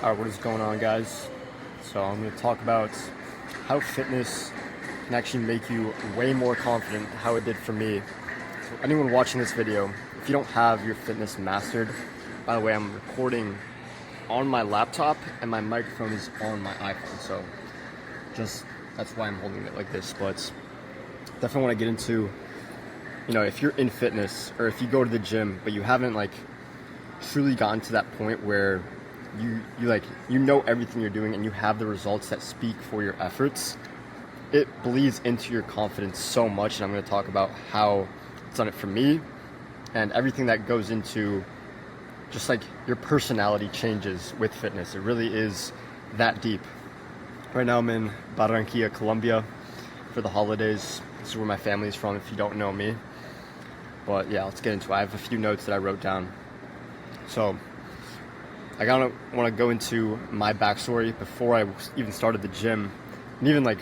Alright, what is going on, guys? So I'm going to talk about how fitness can actually make you way more confident, how it did for me. So anyone watching this video, if you don't have your fitness mastered, by the way, I'm recording on my laptop and my microphone is on my iPhone, so just that's why I'm holding it like this. But definitely want to get into, if you're in fitness or if you go to the gym but you haven't truly gotten to that point where you know everything you're doing and you have the results that speak for your efforts, it bleeds into your confidence so much. And I'm going to talk about how it's done it for me and everything that goes into just your personality changes with fitness. It really is that deep. Right now I'm in Barranquilla, Colombia for the holidays. This is where my family's from, if you don't know me. But yeah, let's get into it. I have a few notes that I wrote down. So I kind of want to go into my backstory before I even started the gym. And even a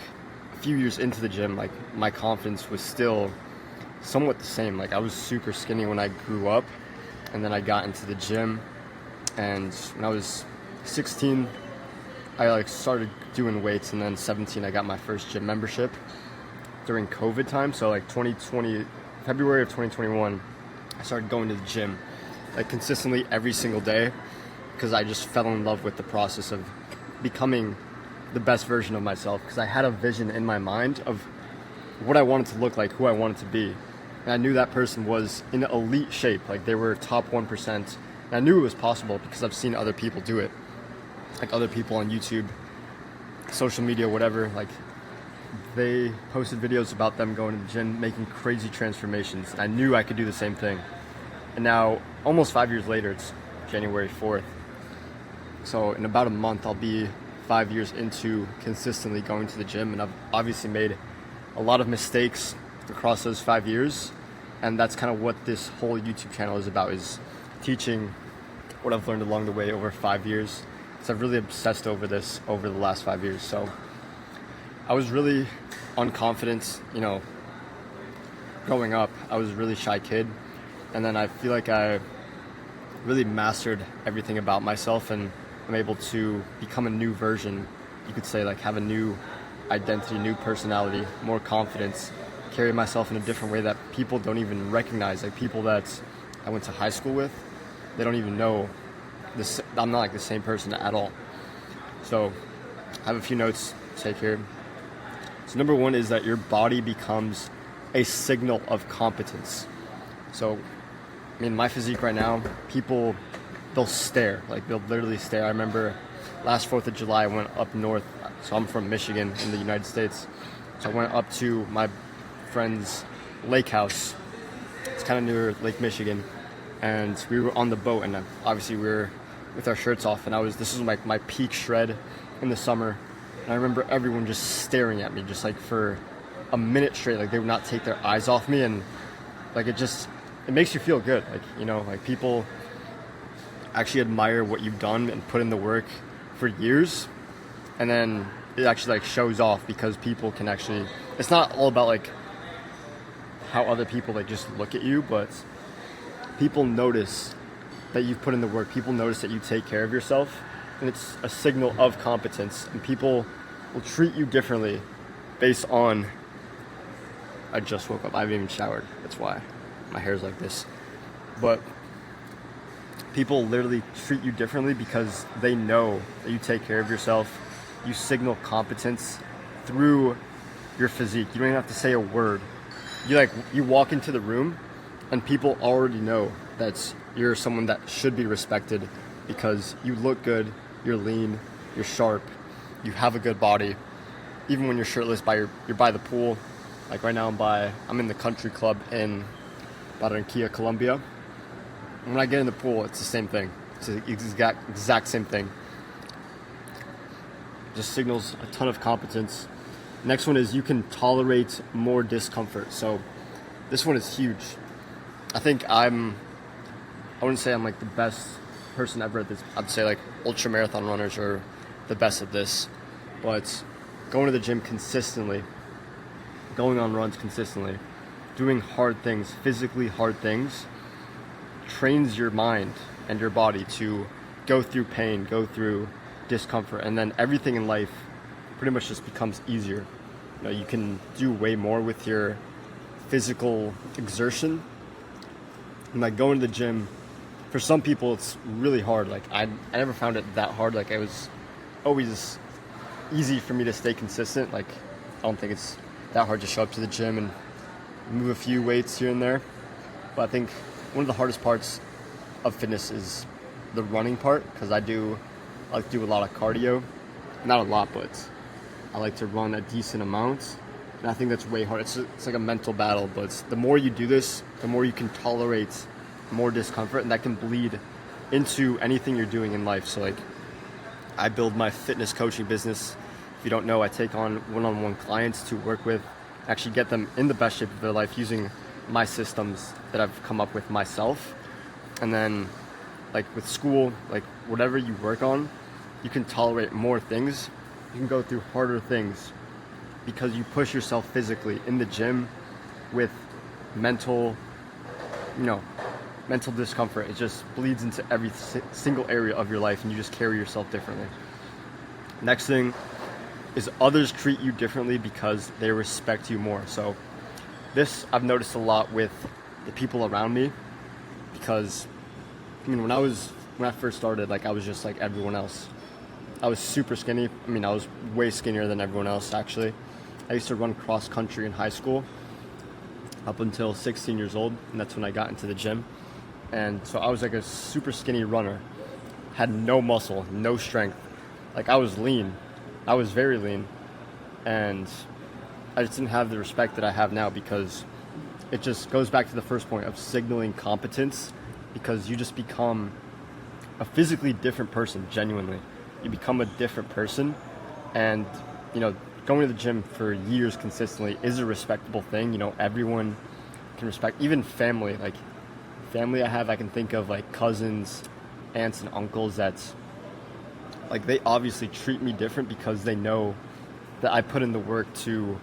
few years into the gym, my confidence was still somewhat the same. I was super skinny when I grew up, and then I got into the gym. And when I was 16, I started doing weights, and then 17 I got my first gym membership during COVID time. So 2020, February of 2021, I started going to the gym consistently every single day, because I just fell in love with the process of becoming the best version of myself, because I had a vision in my mind of what I wanted to look like, who I wanted to be. And I knew that person was in elite shape, they were top 1%. And I knew it was possible because I've seen other people do it, other people on YouTube, social media, whatever. They posted videos about them going to the gym, making crazy transformations. And I knew I could do the same thing. And now, almost 5 years later, it's January 4th. So in about a month, I'll be 5 years into consistently going to the gym. And I've obviously made a lot of mistakes across those 5 years. And that's kind of what this whole YouTube channel is about, is teaching what I've learned along the way over 5 years. So I've really obsessed over this over the last 5 years. So I was really unconfident, growing up. I was a really shy kid. And then I feel like I really mastered everything about myself, and I'm able to become a new version, you could say, have a new identity, new personality, more confidence, carry myself in a different way that people don't even recognize. People that I went to high school with, they don't even know this. I'm not the same person at all. So I have a few notes to take here. So number one is that your body becomes a signal of competence. So my physique right now, people, they'll stare. They'll literally stare. I remember last 4th of July, I went up north. So I'm from Michigan in the United States. So I went up to my friend's lake house. It's kind of near Lake Michigan. And we were on the boat, and obviously we were with our shirts off. And this was my peak shred in the summer. And I remember everyone just staring at me just for a minute straight. They would not take their eyes off me. And it makes you feel good. People actually admire what you've done and put in the work for years. And then it actually shows off, because people can actually, it's not all about how other people just look at you, but people notice that you've put in the work. People notice that you take care of yourself, and it's a signal of competence. And people will treat you differently based on, I just woke up, I haven't even showered, that's why my hair's like this. But people literally treat you differently because they know that you take care of yourself. You signal competence through your physique. You don't even have to say a word. You walk into the room and people already know that you're someone that should be respected, because you look good, you're lean, you're sharp, you have a good body. Even when you're shirtless, you're by the pool. Right now I'm in the country club in Barranquilla, Colombia. And when I get in the pool, it's the same thing. It's the exact same thing. Just signals a ton of competence. Next one is you can tolerate more discomfort. So this one is huge. I think I wouldn't say I'm the best person ever at this. I'd say ultra marathon runners are the best at this. But going to the gym consistently, going on runs consistently, doing hard things, physically hard things, trains your mind and your body to go through pain, go through discomfort, and then everything in life pretty much just becomes easier. You know, you can do way more with your physical exertion. And like going to the gym, for some people it's really hard. Like I never found it that hard. Like it was always easy for me to stay consistent. Like I don't think it's that hard to show up to the gym and move a few weights here and there. But I think one of the hardest parts of fitness is the running part, because I like to do a lot of cardio. Not a lot, but I like to run a decent amount. And I think that's way hard. It's like a mental battle, but the more you do this, the more you can tolerate more discomfort, and that can bleed into anything you're doing in life. So like I build my fitness coaching business. If you don't know, I take on one-on-one clients to work with, actually get them in the best shape of their life using my systems that I've come up with myself. And then like with school, like whatever you work on, you can tolerate more things. You can go through harder things because you push yourself physically in the gym with mental discomfort. It just bleeds into every single area of your life, and you just carry yourself differently. Next thing is others treat you differently because they respect you more. So this I've noticed a lot with the people around me, because I mean when I first started, like I was just like everyone else. I was super skinny. I mean I was way skinnier than everyone else actually. I used to run cross country in high school up until 16 years old, and that's when I got into the gym. And so I was like a super skinny runner, had no muscle, no strength. Like I was lean. I was very lean. And I just didn't have the respect that I have now, because it just goes back to the first point of signaling competence, because you just become a physically different person, genuinely. You become a different person, and you know, going to the gym for years consistently is a respectable thing. You know, everyone can respect, even family. Like family I can think of like cousins, aunts and uncles that's like, they obviously treat me different because they know that I put in the work to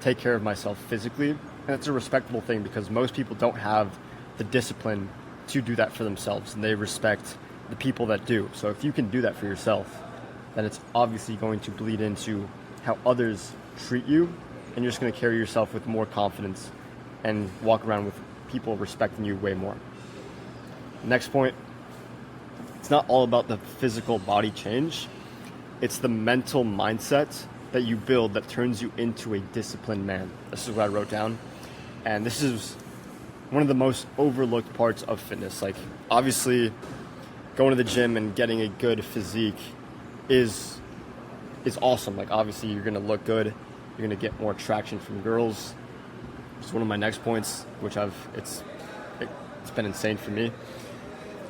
take care of myself physically. And it's a respectable thing, because most people don't have the discipline to do that for themselves, and they respect the people that do. So if you can do that for yourself, then it's obviously going to bleed into how others treat you, and you're just going to carry yourself with more confidence and walk around with people respecting you way more. Next point, it's not all about the physical body change. It's the mental mindset that you build that turns you into a disciplined man. This is what I wrote down. And this is one of the most overlooked parts of fitness. Like obviously going to the gym and getting a good physique is awesome. Like obviously you're gonna look good, you're gonna get more traction from girls. It's one of my next points, which it's been insane for me.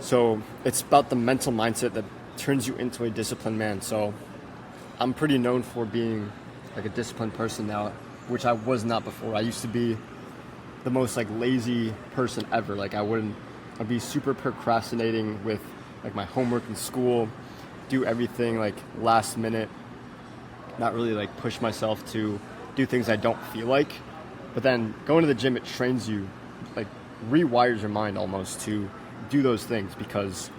So it's about the mental mindset that turns you into a disciplined man. So I'm pretty known for being like a disciplined person now, which I was not before. I used to be the most like lazy person ever. Like I'd be super procrastinating with like my homework in school, do everything like last minute, not really like push myself to do things I don't feel like. But then going to the gym, it trains you, like rewires your mind almost to do those things, because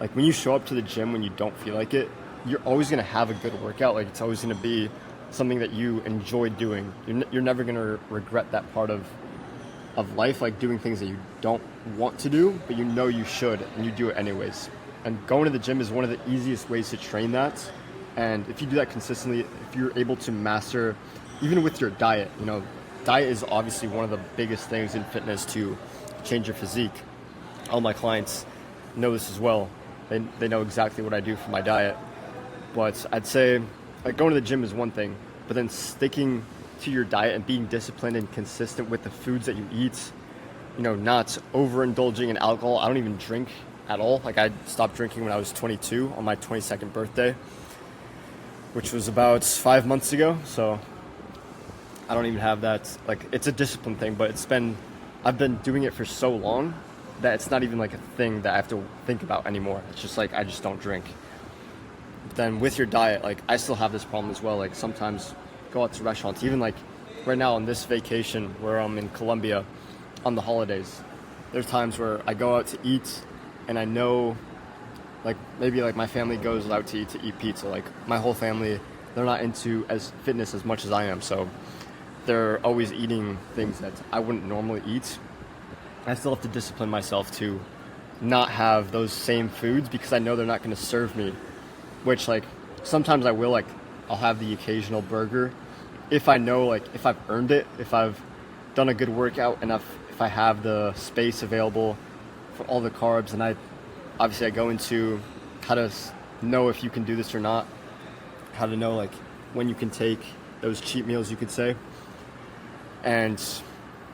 like when you show up to the gym when you don't feel like it, you're always going to have a good workout. Like it's always going to be something that you enjoy doing. You're never going to regret that part of life, like doing things that you don't want to do, but you know you should, and you do it anyways. And going to the gym is one of the easiest ways to train that. And if you do that consistently, if you're able to master, even with your diet, you know, diet is obviously one of the biggest things in fitness to change your physique. All my clients know this as well. They know exactly what I do for my diet. But I'd say like going to the gym is one thing, but then sticking to your diet and being disciplined and consistent with the foods that you eat, you know, not overindulging in alcohol. I don't even drink at all. Like I stopped drinking when I was 22 on my 22nd birthday, which was about 5 months ago. So I don't even have that. Like it's a discipline thing, but I've been doing it for so long that it's not even like a thing that I have to think about anymore. It's just like I just don't drink. But then with your diet, like I still have this problem as well. Like sometimes go out to restaurants, even like right now on this vacation where I'm in Colombia on the holidays, there's times where I go out to eat and I know like maybe like my family goes out to eat pizza. Like my whole family, they're not into as fitness as much as I am, so they're always eating things that I wouldn't normally eat. I still have to discipline myself to not have those same foods because I know they're not going to serve me. Which like sometimes I will, like I'll have the occasional burger if I know, like if I've earned it, if I've done a good workout enough, if I have the space available for all the carbs, and I go into how to know if you can do this or not, how to know like when you can take those cheat meals, you could say. And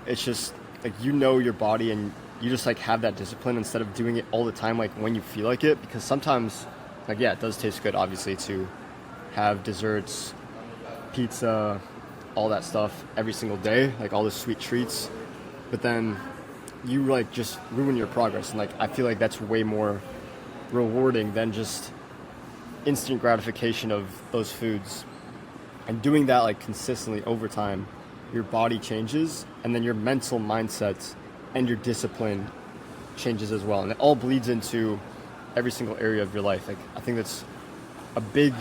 it's just like, you know, your body, and you just like have that discipline instead of doing it all the time, like when you feel like it, because sometimes like, yeah, it does taste good obviously to have desserts, pizza, all that stuff every single day, like all the sweet treats, but then you like just ruin your progress. And like I feel like that's way more rewarding than just instant gratification of those foods. And doing that like consistently over time, your body changes, and then your mental mindset and your discipline changes as well, and it all bleeds into every single area of your life. Like I think that's a big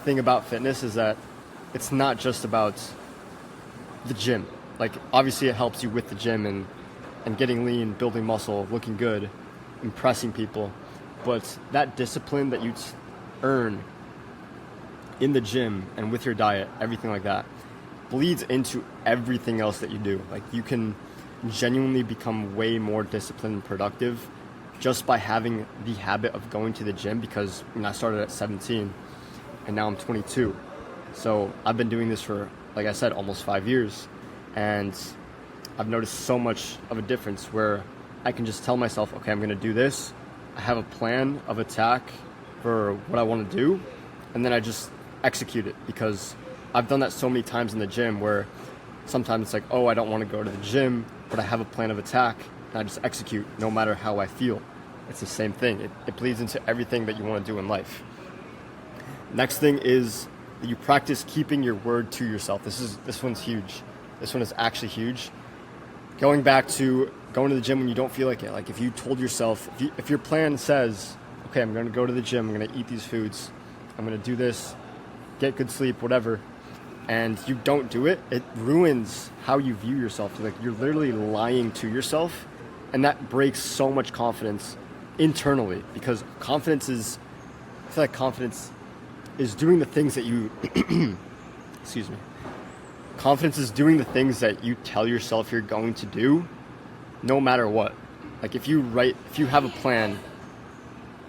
thing about fitness, is that it's not just about the gym. Like obviously it helps you with the gym and getting lean, building muscle, looking good, impressing people, but that discipline that you earn in the gym and with your diet, everything like that, bleeds into everything else that you do. Like you can genuinely become way more disciplined and productive just by having the habit of going to the gym, because I started at 17 and now I'm 22. So I've been doing this for, like I said, almost 5 years, and I've noticed so much of a difference where I can just tell myself, okay, I'm going to do this. I have a plan of attack for what I want to do, and then I just execute it, because I've done that so many times in the gym where sometimes it's like, oh, I don't want to go to the gym, but I have a plan of attack, and I just execute no matter how I feel. It's the same thing. It bleeds into everything that you want to do in life. Next thing is that you practice keeping your word to yourself. This one's huge. This one is actually huge. Going back to going to the gym when you don't feel like it. Like if you told yourself, if your plan says, okay, I'm going to go to the gym, I'm going to eat these foods, I'm going to do this, get good sleep, whatever, and you don't do it, it ruins how you view yourself. Like you're literally lying to yourself, and that breaks so much confidence internally, because I feel like confidence is doing the things that you, excuse me. Confidence is doing the things that you tell yourself you're going to do, no matter what. Like if you have a plan,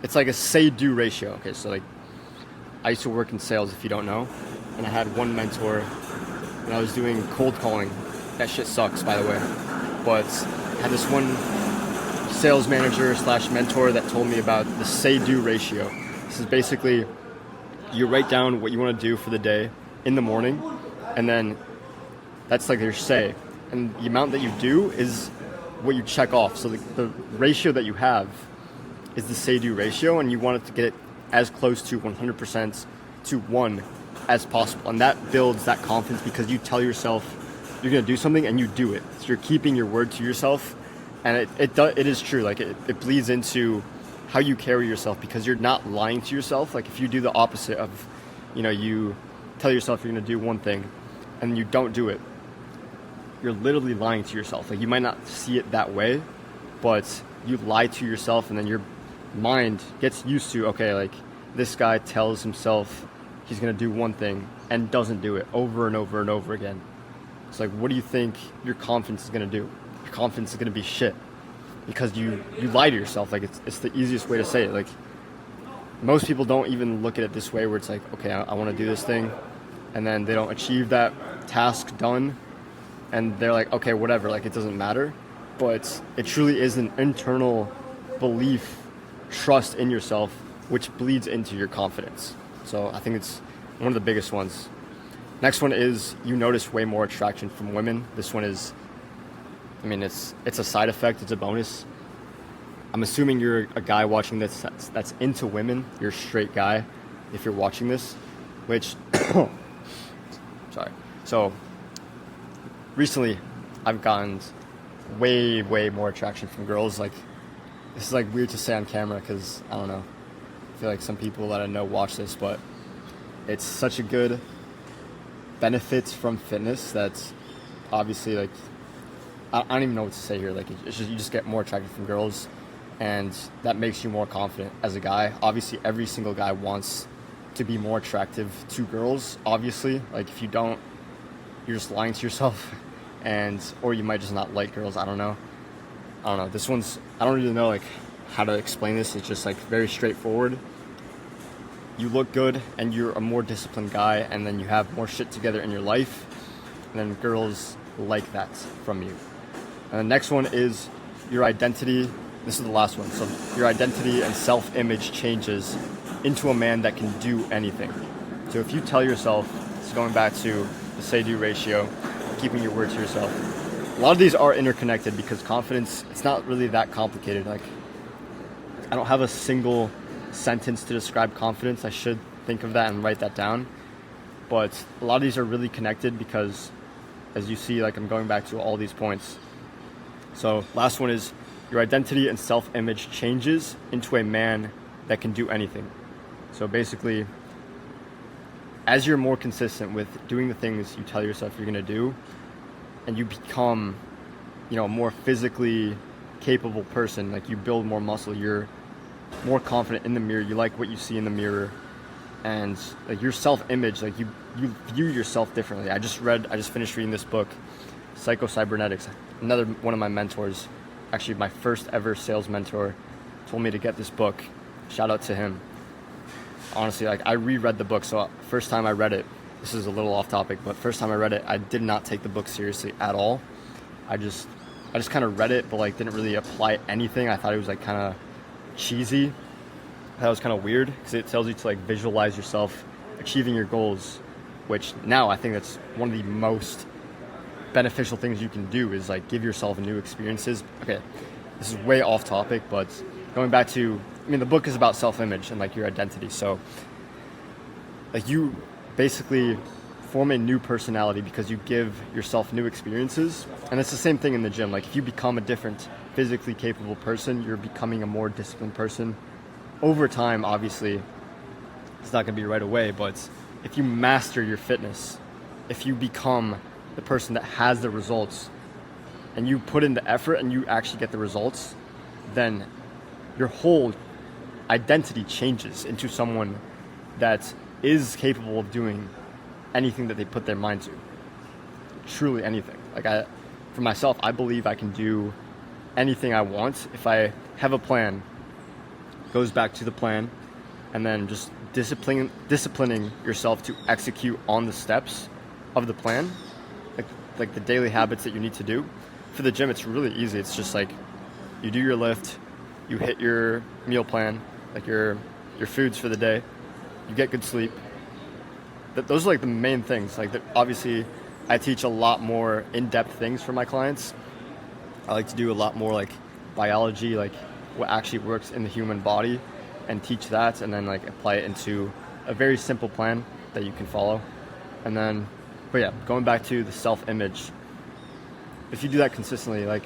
it's like a say-do ratio. Okay, so like I used to work in sales, if you don't know, and I had one mentor, and I was doing cold calling. That shit sucks, by the way. But I had this one sales manager / mentor that told me about the say-do ratio. This is basically, you write down what you want to do for the day in the morning, and then that's like your say. And the amount that you do is what you check off. So the ratio that you have is the say-do ratio, and you want it to get it as close to 100% to 1 as possible. And that builds that confidence, because you tell yourself you're going to do something and you do it. So you're keeping your word to yourself, and it is true. Like it bleeds into how you carry yourself, because you're not lying to yourself. Like if you do the opposite of, you tell yourself you're going to do one thing and you don't do it, you're literally lying to yourself. Like you might not see it that way, but you lie to yourself, and then your mind gets used to, okay, like this guy tells himself he's going to do one thing and doesn't do it over and over and over again. It's like, what do you think your confidence is going to do? Your confidence is going to be shit, because you lie to yourself. Like it's the easiest way to say it. Like most people don't even look at it this way, where it's like, okay, I want to do this thing, and then they don't achieve that task done, and they're like, okay, whatever, like it doesn't matter. But it truly is an internal belief, trust in yourself, which bleeds into your confidence. So I think it's one of the biggest ones. Next one is you notice way more attraction from women. This one is, it's a side effect, it's a bonus. I'm assuming you're a guy watching this that's into women. You're a straight guy if you're watching this, which, sorry. So recently I've gotten way more attraction from girls. Like this is like weird to say on camera, because I don't know, I feel like some people that I know watch this, but it's such a good benefit from fitness that's obviously like, I don't even know what to say here. Like, it's just, you just get more attracted from girls, and that makes you more confident as a guy. Obviously, every single guy wants to be more attractive to girls. Obviously, like, if you don't, you're just lying to yourself, or you might just not like girls. I don't know. This one's, I don't really know like how to explain this. It's just like very straightforward. You look good and you're a more disciplined guy, and then you have more shit together in your life, and then girls like that from you. And the next one is your identity. This is the last one. So your identity and self-image changes into a man that can do anything. So if you tell yourself, it's going back to the say-do ratio, keeping your word to yourself. A lot of these are interconnected because confidence, it's not really that complicated. Like, I don't have a single sentence to describe confidence. I should think of that and write that down. But a lot of these are really connected because, as you see, like, I'm going back to all these points. So last one is your identity and self-image changes into a man that can do anything. So basically, as you're more consistent with doing the things you tell yourself you're going to do, and you become, a more physically capable person, like you build more muscle, you're more confident in the mirror, you like what you see in the mirror, and like your self-image, like you view yourself differently. I just finished reading this book, Psycho-Cybernetics. Another one of my mentors, actually my first ever sales mentor, told me to get this book. Shout out to him. Honestly, like, I reread the book. So first time I read it, this is a little off topic, but first time I read it, I did not take the book seriously at all. I just kind of read it, but like didn't really apply anything. I thought it was like kind of cheesy. I thought it was kind of weird because it tells you to like visualize yourself achieving your goals, which now I think that's one of the most beneficial things you can do is like give yourself new experiences. Okay, this is way off topic, but going back to, the book is about self-image and like your identity. So like you basically form a new personality because you give yourself new experiences. And it's the same thing in the gym. Like, if you become a different physically capable person, you're becoming a more disciplined person. Over time, obviously, it's not going to be right away, but if you master your fitness, if you become the person that has the results, and you put in the effort and you actually get the results, then your whole identity changes into someone that is capable of doing anything that they put their mind to. Truly anything. Like, for myself, I believe I can do anything I want if I have a plan. Goes back to the plan, and then just disciplining yourself to execute on the steps of the plan, like the daily habits that you need to do. For the gym, it's really easy. It's just like you do your lift, you hit your meal plan, like your foods for the day, you get good sleep. Those are like the main things. Like, obviously, I teach a lot more in-depth things for my clients. I like to do a lot more like biology, like what actually works in the human body, and teach that, and then like apply it into a very simple plan that you can follow. And then, but yeah, going back to the self-image, if you do that consistently, like,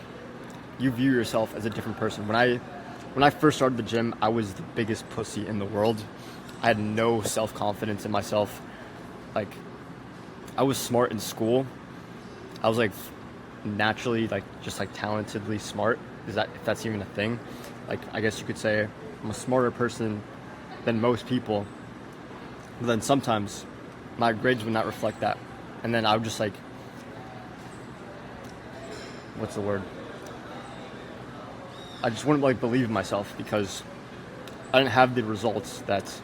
you view yourself as a different person. When I first started the gym, I was the biggest pussy in the world. I had no self-confidence in myself. Like, I was smart in school. I was like naturally like just like talentedly smart. If that's even a thing? Like, I guess you could say I'm a smarter person than most people. But then sometimes my grades would not reflect that. And then I would just like, what's the word? I just wouldn't like believe in myself because I didn't have the results that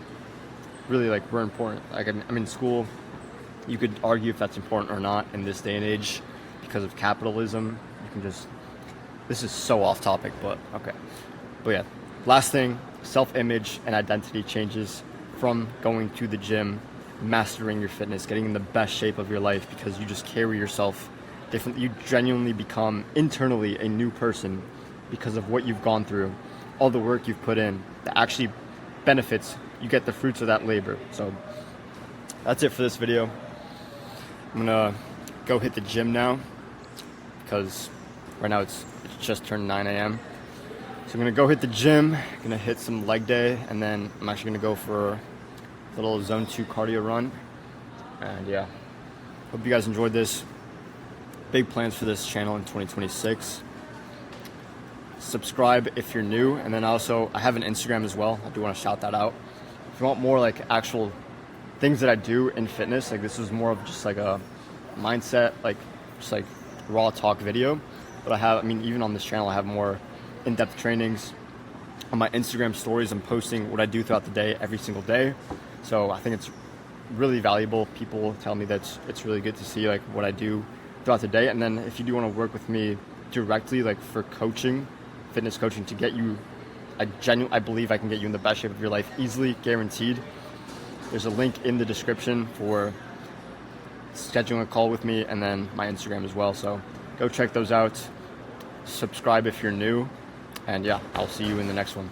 really like were important. Like, I'm in school. You could argue if that's important or not in this day and age because of capitalism. You can just, this is so off topic, but okay. But yeah, last thing, self-image and identity changes from going to the gym, mastering your fitness, getting in the best shape of your life because you just carry yourself differently. You genuinely become internally a new person because of what you've gone through, all the work you've put in that actually benefits. You get the fruits of that labor. So that's it for this video. I'm gonna go hit the gym now because right now it's just turned 9 a.m. So I'm gonna go hit the gym, gonna hit some leg day, and then I'm actually gonna go for a little zone 2 cardio run. And yeah, hope you guys enjoyed this. Big plans for this channel in 2026. Subscribe if you're new, and then also I have an Instagram as well. I do want to shout that out. If you want more like actual things that I do in fitness, like this is more of just like a mindset, like just like raw talk video. But I mean, even on this channel, I have more in-depth trainings. On my Instagram stories, I'm posting what I do throughout the day every single day. So I think it's really valuable. People tell me that it's really good to see like what I do throughout the day. And then if you do want to work with me directly, like for coaching, fitness coaching, to get you, I believe I can get you in the best shape of your life easily, guaranteed. There's a link in the description for scheduling a call with me, and then my Instagram as well. So go check those out. Subscribe if you're new. And yeah, I'll see you in the next one.